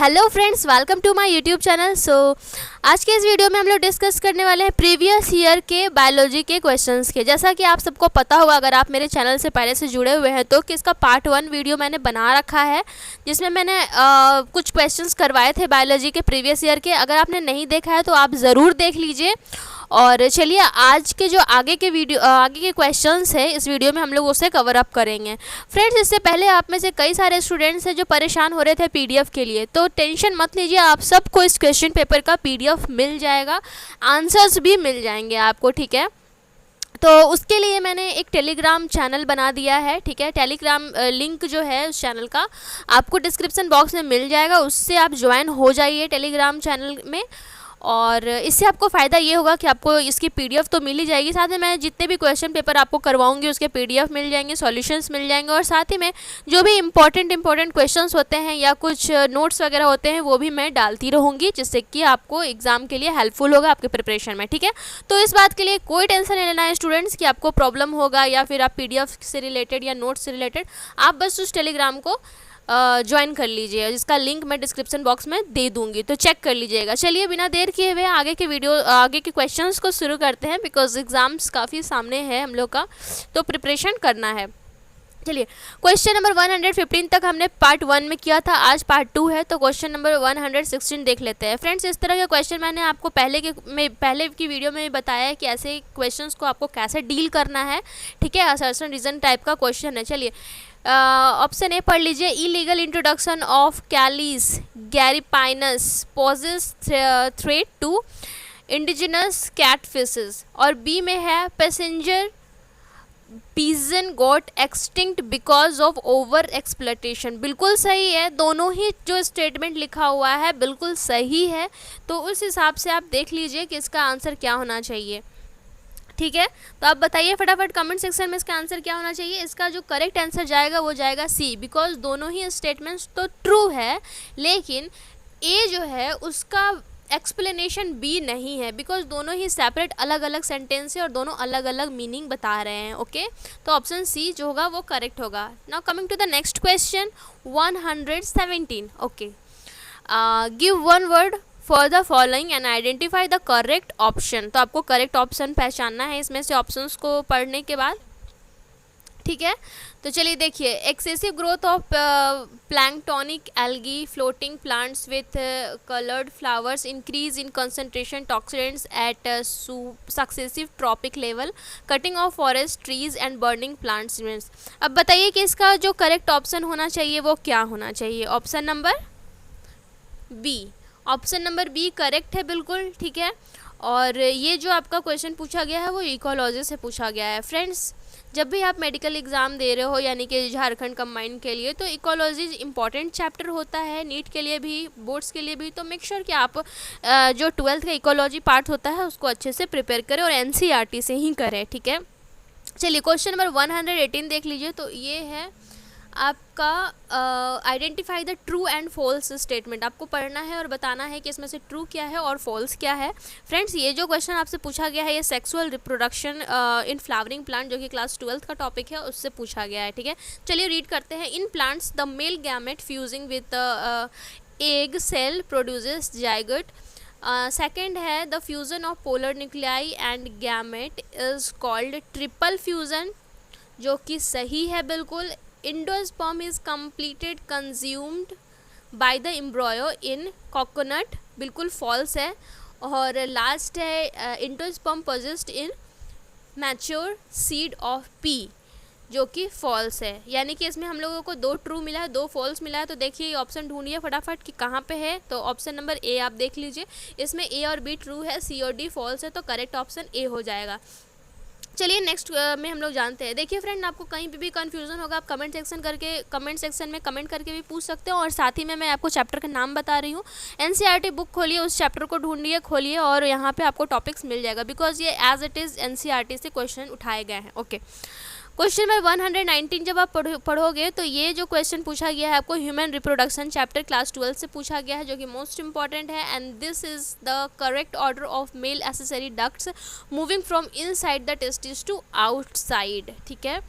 Hello friends, welcome to my YouTube channel. आज के इस वीडियो में हम लोग डिस्कस करने वाले हैं प्रीवियस ईयर के बायोलॉजी के क्वेश्चंस के। जैसा कि आप सबको पता होगा, अगर आप मेरे चैनल से पहले से जुड़े हुए हैं, तो कि इसका पार्ट 1 वीडियो मैंने बना रखा है, जिसमें मैंने कुछ क्वेश्चंस करवाए थे बायोलॉजी के प्रीवियस ईयर के। अगर आपने नहीं देखा है तो आप ज़रूर देख लीजिए। और चलिए, आज के जो आगे के क्वेश्चंस है इस वीडियो में हम लोग उसे कवर अप करेंगे। फ्रेंड्स, इससे पहले आप में से कई सारे स्टूडेंट्स हैं जो परेशान हो रहे थे पीडीएफ के लिए, तो टेंशन मत लीजिए, आप सबको इस क्वेश्चन पेपर का पीडीएफ मिल जाएगा, आंसर्स भी मिल जाएंगे आपको, ठीक है। तो उसके लिए मैंने एक टेलीग्राम चैनल बना दिया है, ठीक है। टेलीग्राम लिंक जो है उस चैनल का आपको डिस्क्रिप्शन बॉक्स में मिल जाएगा, उससे आप ज्वाइन हो जाइए टेलीग्राम चैनल में। और इससे आपको फ़ायदा ये होगा कि आपको इसकी पीडीएफ तो मिल ही जाएगी, साथ में मैं जितने भी क्वेश्चन पेपर आपको करवाऊंगी उसके पीडीएफ मिल जाएंगे, सॉल्यूशंस मिल जाएंगे, और साथ ही में जो भी इंपॉर्टेंट क्वेश्चंस होते हैं या कुछ नोट्स वगैरह होते हैं वो भी मैं डालती रहूँगी, जिससे कि आपको एग्ज़ाम के लिए हेल्पफुल होगा आपके प्रिपरेशन में, ठीक है। तो इस बात के लिए कोई टेंशन नहीं लेना है स्टूडेंट्स कि आपको प्रॉब्लम होगा या फिर आप पीडीएफ से रिलेटेड या नोट्स से रिलेटेड, आप बस उस टेलीग्राम को ज्वाइन कर लीजिए, जिसका लिंक मैं डिस्क्रिप्शन बॉक्स में दे दूंगी, तो चेक कर लीजिएगा। चलिए, बिना देर किए हुए आगे के क्वेश्चंस को शुरू करते हैं, बिकॉज एग्जाम्स काफ़ी सामने है हम लोग का, तो प्रिपरेशन करना है। चलिए, क्वेश्चन नंबर 115 तक हमने पार्ट 1 में किया था, आज पार्ट 2 है, तो क्वेश्चन नंबर 116 देख लेते हैं। फ्रेंड्स, इस तरह के क्वेश्चन मैंने आपको पहले की वीडियो में बताया है कि ऐसे क्वेश्चंस को आपको कैसे डील करना है, ठीक है। असर्शन रीजन टाइप का क्वेश्चन है। चलिए, ऑप्शन ए पढ़ लीजिए, illegal introduction of Clarias gariepinus poses threat to indigenous catfishes, और बी में है passenger pigeon got extinct because of over exploitation. बिल्कुल सही है, दोनों ही जो स्टेटमेंट लिखा हुआ है बिल्कुल सही है, तो उस हिसाब से आप देख लीजिए कि इसका आंसर क्या होना चाहिए, ठीक है। तो आप बताइए फटाफट कमेंट सेक्शन में इसका आंसर क्या होना चाहिए। इसका जो करेक्ट आंसर जाएगा वो जाएगा सी, बिकॉज दोनों ही स्टेटमेंट्स तो ट्रू है, लेकिन ए जो है उसका एक्सप्लेनेशन बी नहीं है, बिकॉज दोनों ही सेपरेट अलग अलग सेंटेंस है और दोनों अलग अलग मीनिंग बता रहे हैं, ओके। तो ऑप्शन सी जो होगा वो करेक्ट होगा। Now coming to the next question 117, okay. Give one word for the following and identify the correct option. तो आपको करेक्ट ऑप्शन पहचानना है इसमें से ऑप्शंस को पढ़ने के बाद, ठीक है। तो चलिए देखिए, excessive growth of planktonic algae floating plants with coloured flowers, increase in concentration toxicants at successive trophic level, cutting of forest trees and burning plants. अब बताइए कि इसका जो करेक्ट ऑप्शन होना चाहिए वो क्या होना चाहिए। Option number B, option number B correct है, बिल्कुल ठीक है। और ये जो आपका क्वेश्चन पूछा गया है वो इकोलॉजी से पूछा गया है। फ्रेंड्स, जब भी आप मेडिकल एग्ज़ाम दे रहे हो, यानी कि झारखंड कंबाइंड के लिए, तो इकोलॉजी इंपॉर्टेंट चैप्टर होता है, नीट के लिए भी, बोर्ड्स के लिए भी। तो मेक श्योर कि आप जो 12th का इकोलॉजी पार्ट होता है उसको अच्छे से प्रिपेयर करें और एनसीईआरटी से ही करें, ठीक है। चलिए, क्वेश्चन नंबर 118 देख लीजिए। तो ये है आपका identify the true and false statement. आपको पढ़ना है और बताना है कि इसमें से ट्रू क्या है और फॉल्स क्या है। फ्रेंड्स, ये जो क्वेश्चन आपसे पूछा गया है ये sexual reproduction in flowering plant, जो कि क्लास 12th का टॉपिक है, उससे पूछा गया है, ठीक है। चलिए रीड करते हैं। In plants the male gamete fusing with egg cell produces zygote. Second है the fusion of polar nuclei and gamete is called triple fusion, जो कि सही है बिल्कुल। Endosperm is completed consumed by the embryo in coconut, बिल्कुल false है। और last है endosperm possessed in mature seed of pea, जो कि false है। यानी कि इसमें हम लोगों को 2 ट्रू मिला है, 2 फॉल्स मिला है। तो देखिए ये ऑप्शन ढूंढिए फटाफट कि कहाँ पे है। तो ऑप्शन नंबर ए आप देख लीजिए, इसमें ए और बी ट्रू है, सी और डी फॉल्स है, तो करेक्ट ऑप्शन ए हो जाएगा। चलिए नेक्स्ट में हम लोग जानते हैं। देखिए फ्रेंड, आपको कहीं पे भी कंफ्यूजन होगा आप कमेंट सेक्शन में कमेंट करके भी पूछ सकते हो, और साथ ही में मैं आपको चैप्टर का नाम बता रही हूँ। एनसीईआरटी बुक खोलिए, उस चैप्टर को ढूंढिए, खोलिए, और यहाँ पे आपको टॉपिक्स मिल जाएगा, बिकॉज ये एज इट इज़ एनसीईआरटी से क्वेश्चन उठाए गए हैं, ओके। क्वेश्चन नंबर 119 जब आप पढ़ोगे तो ये जो क्वेश्चन पूछा गया है आपको ह्यूमन रिप्रोडक्शन चैप्टर क्लास 12 से पूछा गया है, जो कि मोस्ट इंपॉर्टेंट है। And this is the correct order of male accessory ducts moving from inside the testis to outside, ठीक है।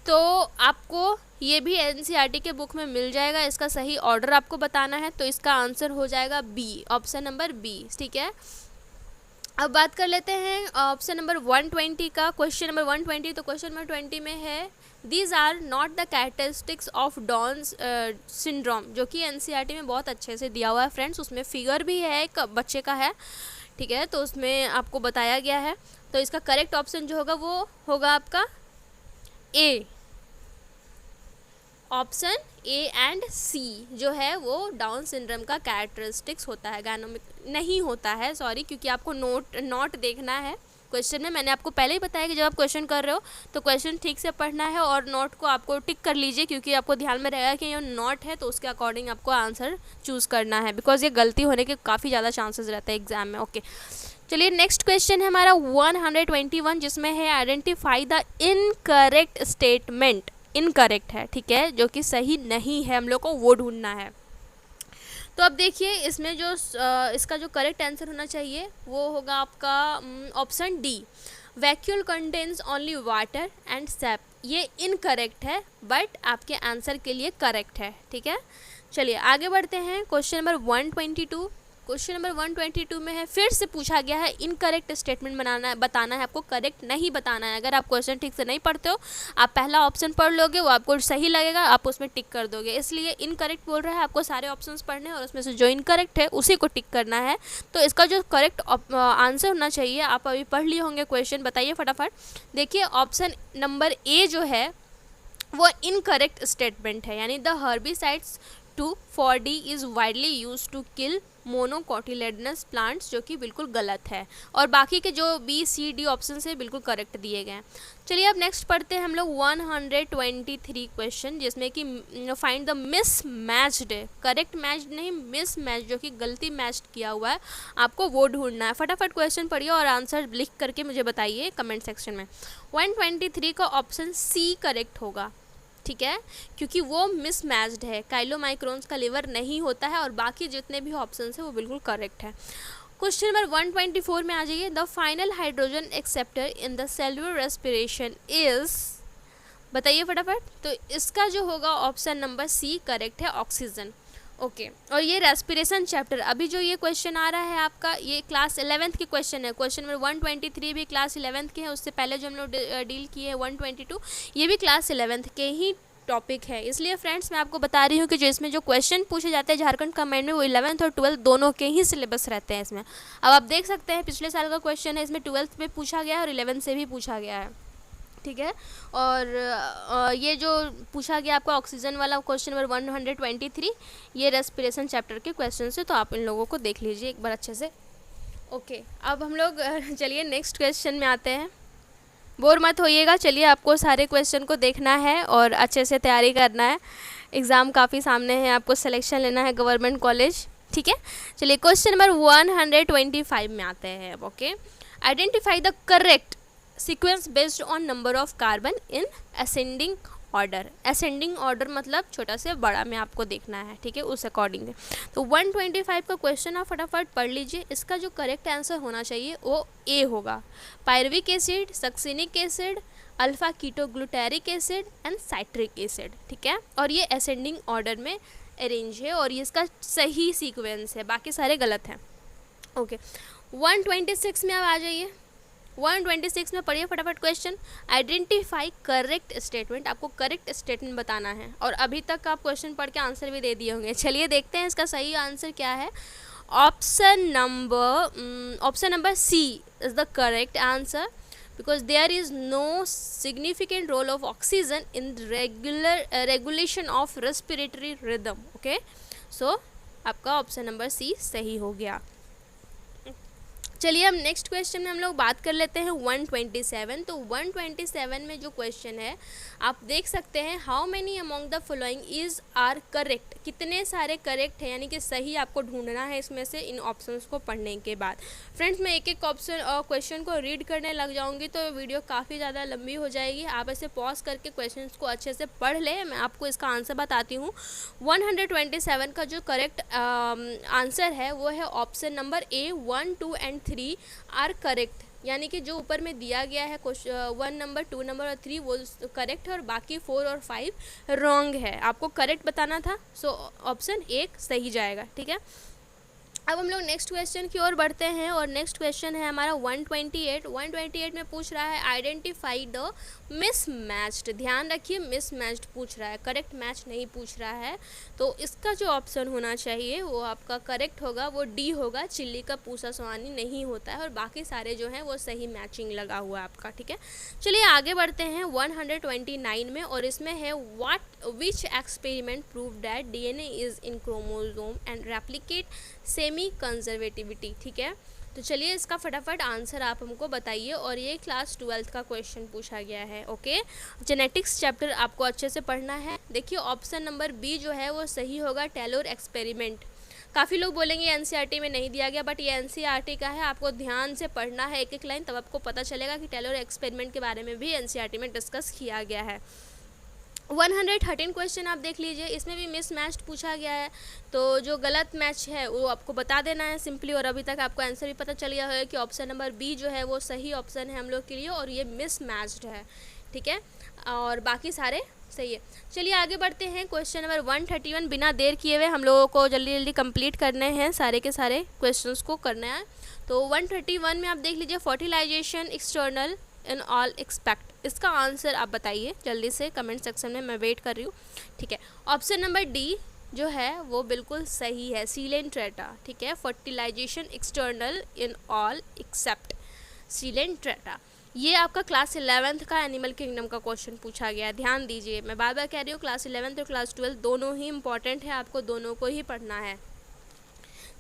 तो आपको ये भी एनसीईआरटी के बुक में मिल जाएगा। इसका सही ऑर्डर आपको बताना है, तो इसका आंसर हो जाएगा बी, ऑप्शन नंबर बी, ठीक है। अब बात कर लेते हैं ऑप्शन नंबर 120 का, क्वेश्चन नंबर 120। तो क्वेश्चन नंबर 20 में है these are not the characteristics of Down's syndrome, जो कि एनसीईआरटी में बहुत अच्छे से दिया हुआ है फ्रेंड्स। उसमें फिगर भी है, एक बच्चे का है, ठीक है, तो उसमें आपको बताया गया है। तो इसका करेक्ट ऑप्शन जो होगा वो होगा आपका ए, ऑप्शन ए एंड सी जो है वो डाउन सिंड्रोम का कैरेक्टरिस्टिक्स होता है, गायनोमिक नहीं होता है, सॉरी, क्योंकि आपको नोट देखना है क्वेश्चन में। मैंने आपको पहले ही बताया कि जब आप क्वेश्चन कर रहे हो तो क्वेश्चन ठीक से पढ़ना है और नोट को आपको टिक कर लीजिए, क्योंकि आपको ध्यान में रहेगा कि ये नोट है, तो उसके अकॉर्डिंग आपको आंसर चूज़ करना है, बिकॉज ये गलती होने के काफ़ी ज़्यादा चांसेस रहते हैं एग्जाम में। ओके, चलिए नेक्स्ट क्वेश्चन है हमारा 121, जिसमें है identify the incorrect statement. Incorrect है, ठीक है, जो कि सही नहीं है, हम लोग को वो ढूंढना है। तो अब देखिए इसमें जो इसका जो करेक्ट आंसर होना चाहिए वो होगा आपका option D, vacuole contains only water and SAP. ये इनकरेक्ट है, बट आपके आंसर के लिए करेक्ट है, ठीक है। चलिए आगे बढ़ते हैं, क्वेश्चन नंबर 122। क्वेश्चन नंबर 122 में है, फिर से पूछा गया है इनकरेक्ट स्टेटमेंट बताना है, आपको करेक्ट नहीं बताना है। अगर आप क्वेश्चन ठीक से नहीं पढ़ते हो, आप पहला ऑप्शन पढ़ लोगे, वो आपको सही लगेगा, आप उसमें टिक कर दोगे, इसलिए इनकरेक्ट बोल रहा है। आपको सारे ऑप्शंस पढ़ने हैं और उसमें से जो इनकरेक्ट है उसी को टिक करना है। तो इसका जो करेक्ट आंसर होना चाहिए, आप अभी पढ़ लिए होंगे क्वेश्चन, बताइए फटाफट। देखिए ऑप्शन नंबर ए जो है वो इनकरेक्ट स्टेटमेंट है, यानी the herbicides 2,4-D is widely use to kill monocotyledonous plants, जो कि बिल्कुल गलत है। और बाकी के जो बी सी डी ऑप्शन से बिल्कुल करेक्ट दिए गए हैं। चलिए अब नेक्स्ट पढ़ते हैं हम लोग 123 क्वेश्चन, जिसमें कि find the miss matched, correct match नहीं, मिस मैच, जो कि गलती मैच किया हुआ है, आपको वो ढूंढना है। फटाफट क्वेश्चन पढ़िए और आंसर लिख करके मुझे बताइए कमेंट सेक्शन में। 123 का ऑप्शन सी करेक्ट होगा, ठीक है, क्योंकि वो मिसमैच्ड है, काइलोमाइक्रोन्स का लिवर नहीं होता है, और बाकी जितने भी ऑप्शन है वो बिल्कुल करेक्ट है। क्वेश्चन नंबर 124 में आ जाइए, the final hydrogen acceptor in the cellular respiration is, बताइए फटाफट। तो इसका जो होगा ऑप्शन नंबर सी करेक्ट है, ऑक्सीजन। ओके, और ये रेस्पिरेशन चैप्टर, अभी जो ये क्वेश्चन आ रहा है आपका, ये क्लास 11th के क्वेश्चन है। क्वेश्चन नंबर 123 भी क्लास 11th के हैं, उससे पहले जो हम लोग डील किए हैं 122, ये भी क्लास 11th के ही टॉपिक है। इसलिए फ्रेंड्स मैं आपको बता रही हूँ कि जो इसमें जो क्वेश्चन पूछे जाते हैं झारखंड कमांड में, वो 11th और 12th दोनों के ही सिलेबस रहते हैं इसमें। अब आप देख सकते हैं पिछले साल का क्वेश्चन है, इसमें 12th में पूछा गया है और 11th से भी पूछा गया है, ठीक है। और ये जो पूछा गया आपका ऑक्सीजन वाला क्वेश्चन नंबर 123, ये रेस्पिरेशन चैप्टर के क्वेश्चन से, तो आप इन लोगों को देख लीजिए एक बार अच्छे से। ओके, अब हम लोग चलिए नेक्स्ट क्वेश्चन में आते हैं। बोर मत होइएगा, चलिए आपको सारे क्वेश्चन को देखना है और अच्छे से तैयारी करना है। एग्ज़ाम काफ़ी सामने है, आपको सिलेक्शन लेना है गवर्नमेंट कॉलेज, ठीक है। चलिए क्वेश्चन नंबर 125 में आते हैं अब। Okay, identify the correct sequence based on number of carbon in ascending order. Ascending order मतलब छोटा से बड़ा में आपको देखना है, ठीक है, उस अकॉर्डिंग। तो 125 का क्वेश्चन आप फटाफट पढ़ लीजिए। इसका जो करेक्ट आंसर होना चाहिए वो ए होगा, pyruvic acid, succinic acid, alpha ketoglutaric acid and citric acid, ठीक है। और ये असेंडिंग ऑर्डर में अरेंज है और ये इसका सही सीक्वेंस है, बाकी सारे गलत हैं। ओके, 126 में आप आ जाइए। 126 में पढ़िए फटाफट क्वेश्चन, आइडेंटिफाई करेक्ट स्टेटमेंट। आपको करेक्ट स्टेटमेंट बताना है और अभी तक आप क्वेश्चन पढ़ के आंसर भी दे दिए होंगे। चलिए देखते हैं इसका सही आंसर क्या है। Option number C is the correct answer, because there is no significant role of oxygen in regulation of respiratory rhythm. Okay, so आपका ऑप्शन नंबर सी सही हो गया। चलिए अब नेक्स्ट क्वेश्चन में हम लोग बात कर लेते हैं 127। तो 127 में जो क्वेश्चन है आप देख सकते हैं, how many among the following is are correct. कितने सारे करेक्ट है, यानी कि सही आपको ढूंढना है इसमें से इन ऑप्शंस को पढ़ने के बाद। फ्रेंड्स मैं एक एक ऑप्शन और क्वेश्चन को रीड करने लग जाऊंगी तो वीडियो काफ़ी ज़्यादा लंबी हो जाएगी। आप ऐसे पॉज करके क्वेश्चन को अच्छे से पढ़ लें, मैं आपको इसका आंसर बताती हूँ। 127 का जो करेक्ट आंसर है वो है option number A, 1, 2 and 3 are correct. यानी कि जो ऊपर में दिया गया है 1 नंबर 2 नंबर और 3 वो करेक्ट है और बाकी 4 और 5 रॉन्ग है। आपको करेक्ट बताना था, सो ऑप्शन 1 सही जाएगा। ठीक है, अब हम लोग नेक्स्ट क्वेश्चन की ओर बढ़ते हैं और नेक्स्ट क्वेश्चन है हमारा 128 में पूछ रहा है आइडेंटिफाई द मिसमैच्ड। ध्यान रखिए मिसमैच्ड पूछ रहा है, करेक्ट मैच नहीं पूछ रहा है। तो इसका जो ऑप्शन होना चाहिए वो आपका करेक्ट होगा, वो डी होगा। चिल्ली का पूसा सवानी नहीं होता है और बाकी सारे जो हैं वो सही मैचिंग लगा हुआ है आपका। ठीक है, चलिए आगे बढ़ते हैं 129 में और इसमें है which experiment prove that DNA is in chromosome and replicate semi conservativity. ठीक है, तो चलिए इसका फटाफट आंसर आप हमको बताइए और ये क्लास 12th का क्वेश्चन पूछा गया है। ओके, जेनेटिक्स चैप्टर आपको अच्छे से पढ़ना है। देखिए ऑप्शन नंबर बी जो है वो सही होगा, टेलर एक्सपेरिमेंट। काफ़ी लोग बोलेंगे एनसीईआरटी में नहीं दिया गया, बट ये एनसीईआरटी का है, आपको ध्यान से पढ़ना है एक एक लाइन, तब आपको पता चलेगा कि टेलर एक्सपेरिमेंट के बारे में भी एनसीईआरटी में डिस्कस किया गया है। 113 क्वेश्चन आप देख लीजिए, इसमें भी मिस मैच्ड पूछा गया है। तो जो गलत मैच है वो आपको बता देना है सिंपली, और अभी तक आपको आंसर भी पता चल गया है कि ऑप्शन नंबर बी जो है वो सही ऑप्शन है हम लोग के लिए और ये मिस मैच्ड है। ठीक है, और बाकी सारे सही है। चलिए आगे बढ़ते हैं, क्वेश्चन नंबर 131 बिना देर किए हुए हम लोगों को जल्दी जल्दी कंप्लीट करने हैं, सारे के सारे क्वेश्चंस को करना है। तो 131 में आप देख लीजिए fertilisation external in all except, इसका आंसर आप बताइए जल्दी से कमेंट सेक्शन में, मैं वेट कर रही हूँ। ठीक है, ऑप्शन नंबर डी जो है वो बिल्कुल सही है, सीलेंट्रेटा। ठीक है, fertilisation external in all except coelenterata. ये आपका क्लास 11th का एनिमल किंगडम का क्वेश्चन पूछा गया है, ध्यान दीजिए। मैं बार बार कह रही हूँ क्लास 11th और क्लास 12 दोनों ही इंपॉर्टेंट है, आपको दोनों को ही पढ़ना है।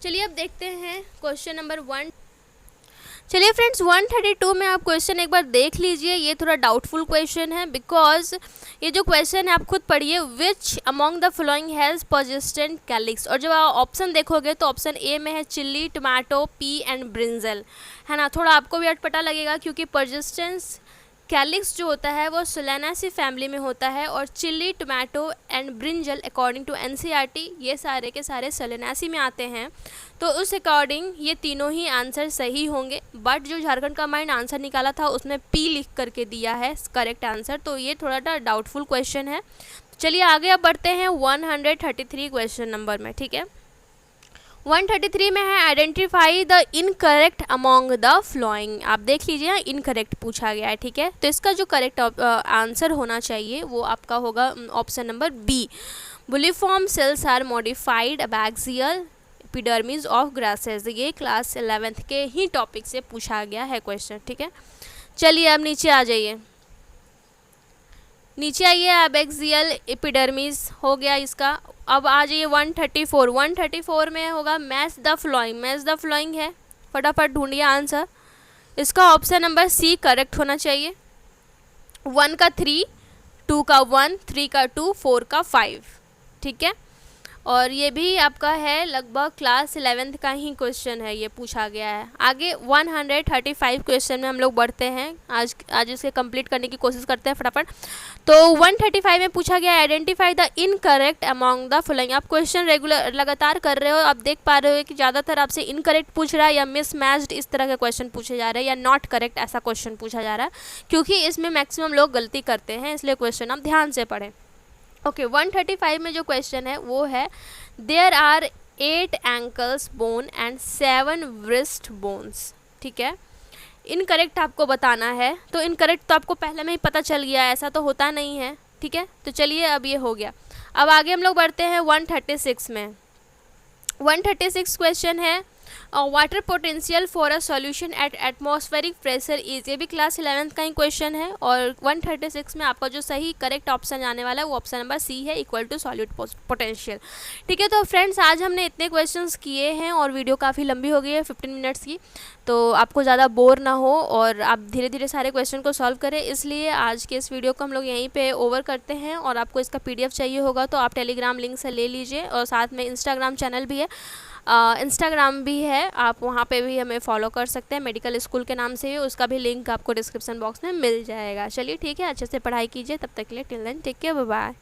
चलिए अब देखते हैं क्वेश्चन नंबर 1। चलिए फ्रेंड्स 132 में आप क्वेश्चन एक बार देख लीजिए, ये थोड़ा डाउटफुल क्वेश्चन है बिकॉज ये जो क्वेश्चन है आप खुद पढ़िए, which among the following has persistent calyx. और जब आप ऑप्शन देखोगे तो ऑप्शन ए में है chilli, tomato, P and brinjal, है ना। थोड़ा आपको भी अटपटा लगेगा क्योंकि पर्सिस्टेंस कैलिक्स जो होता है वो सोलेनासी फैमिली में होता है और chilli, tomato and brinjal according to NCERT ये सारे के सारे सोलेनासी में आते हैं। तो उस अकॉर्डिंग ये तीनों ही आंसर सही होंगे, बट जो झारखंड का माइंड आंसर निकाला था उसमें पी लिख करके दिया है करेक्ट आंसर, तो ये थोड़ा सा डाउटफुल क्वेश्चन है। चलिए आगे अब बढ़ते हैं 133 क्वेश्चन नंबर में। ठीक है, 133 में है identify the incorrect among the flowing. आप देख लीजिए इनकरेक्ट पूछा गया है। ठीक है, तो इसका जो करेक्ट आंसर होना चाहिए वो आपका होगा option number B, bulliform cells are modified abaxial epidermis of grasses. ये क्लास 11th के ही टॉपिक से पूछा गया है क्वेश्चन। ठीक है, चलिए अब नीचे आ जाइए, नीचे आइए। अबैक्सियल एपिडर्मिस हो गया इसका। अब आ जाइए 134 में होगा match the flowing. Match the flowing है, फटाफट ढूंढिए आंसर। इसका ऑप्शन नंबर सी करेक्ट होना चाहिए। 1 का 3, 2 का 1, 3 का 2, 4 का 5। ठीक है, और ये भी आपका है लगभग क्लास 11th का ही क्वेश्चन है, ये पूछा गया है। आगे 135 क्वेश्चन में हम लोग बढ़ते हैं, आज इसके कंप्लीट करने की कोशिश करते हैं फटाफट। तो 135 में पूछा गया identify the incorrect among the following. आप क्वेश्चन रेगुलर लगातार कर रहे हो, आप देख पा रहे हो कि ज़्यादातर आपसे इनकरेक्ट पूछ रहा है या मिसमैच्ड इस तरह के क्वेश्चन पूछे जा रहे हैं या नॉट करेक्ट ऐसा क्वेश्चन पूछा जा रहा है, क्योंकि इसमें मैक्सिमम लोग गलती करते हैं, इसलिए क्वेश्चन आप ध्यान से पढ़ें। ओके, 135 में जो क्वेश्चन है वो है there are 8 ankles bone and 7 wrist bones. ठीक है, इनकरेक्ट आपको बताना है, तो इनकरेक्ट तो आपको पहले में ही पता चल गया, ऐसा तो होता नहीं है। ठीक है, तो चलिए अब ये हो गया। अब आगे हम लोग बढ़ते हैं 136 में। 136 क्वेश्चन है water potential for a solution at atmospheric pressure is. ये भी क्लास 11th का ही क्वेश्चन है और 136 में आपका जो सही करेक्ट ऑप्शन आने वाला है वो ऑप्शन नंबर सी है, इक्वल टू सॉल्यूट पोटेंशियल। ठीक है, तो फ्रेंड्स आज हमने इतने क्वेश्चंस किए हैं और वीडियो काफ़ी लंबी हो गई है 15 मिनट्स की, तो आपको ज़्यादा बोर ना हो और आप धीरे धीरे सारे क्वेश्चन को सॉल्व करें, इसलिए आज के इस वीडियो को हम लोग यहीं पे ओवर करते हैं। और आपको इसका PDF चाहिए होगा तो आप टेलीग्राम लिंक से ले लीजिए, और साथ में इंस्टाग्राम चैनल भी है, इंस्टाग्राम भी है, आप वहाँ पे भी हमें फॉलो कर सकते हैं मेडिकल स्कूल के नाम से ही, उसका भी लिंक आपको डिस्क्रिप्शन बॉक्स में मिल जाएगा। चलिए ठीक है, अच्छे से पढ़ाई कीजिए, तब तक के लिए till then take care, bye bye.